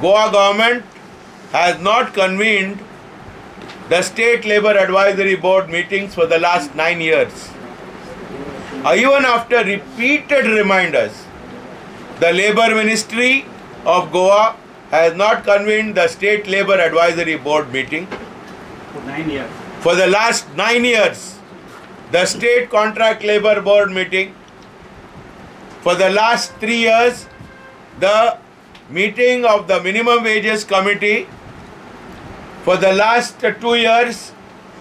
Goa government has not convened the State Labour Advisory Board meetings for the last 9 years. Even after repeated reminders, the Labour Ministry of Goa has not convened the State Labour Advisory Board meeting. For 9 years. For the last 9 years, the State Contract Labour Board meeting. For the last 3 years, the meeting of the Minimum Wages Committee. For the last 2 years,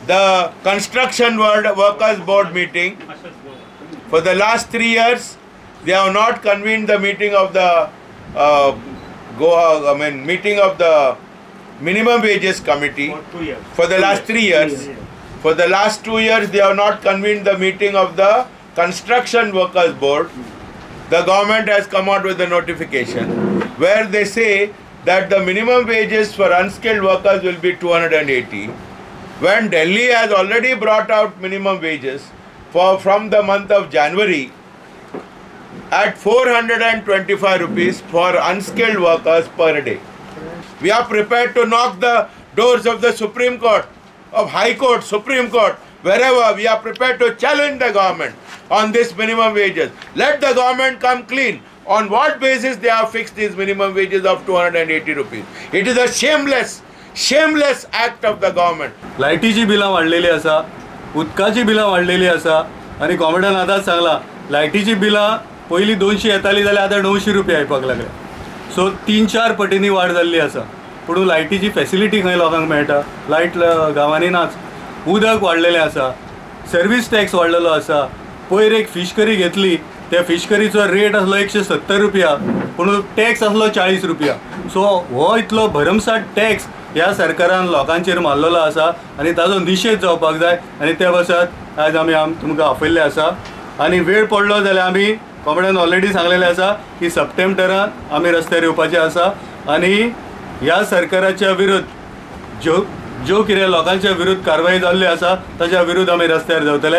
the Construction Workers Board meeting. For the last 3 years, they have not convened the meeting of the meeting of the Minimum Wages Committee. For 2 years. For the last 3 years. For the last 2 years, they have not convened the meeting of the Construction Workers Board. The government has come out with a notification where they say that the minimum wages for unskilled workers will be 280, when Delhi has already brought out minimum wages from the month of January at 425 rupees for unskilled workers per day. We are prepared to knock the doors of the Supreme Court, of High Court, Supreme Court, wherever. We are prepared to challenge the government on this minimum wages. Let the government come clean. On what basis they have fixed these minimum wages of 280 rupees? It is a shameless act of the government. लायटीची बिलां वाडलेली आसा, उदकाची बिलां वाडलेली आसा आनी गव्हर्मेंटान आतांच सांगला लायटीची बिलां पयलीं 200 येताली जाल्यार आतां 900 रुपया येवपाक लागल्या. सो 3-4 पटींनी वाड जाल्ली आसा. पूण लायटीची फॅसिलिटी खंय लोकांक मेळटा? लायट गांवांनी नाच. उदक वाडलेलें आसा, सर्वीस टॅक्स वाडलेलो आसा. पयर एक फीश करी घेतली, त्या फीश करीचो रेट आसलो 170 रुपया, पूण टॅक्स आसलो 40 रुपया. सो हो इतलो भरमसाट टॅक्स ह्या सरकारान लोकांचेर मारलेलो आसा आनी ताजो निशेध जावपाक जाय. आनी त्या बसत आयज आमी तुमकां आपयल्ले आसा आनी वेळ पडलो जाल्यार आमी गव्हर्मेंटान ऑलरेडी सांगलेलें आसा की सप्टेंबरान आमी रस्त्यार येवपाचे आसा आनी ह्या सरकाराच्या विरुद्ध ज्यो कितें लोकांच्या विरुद्ध कारवाई जाल्ली आसा ताच्या विरुद्ध आमी रस्त्यार देंवतले.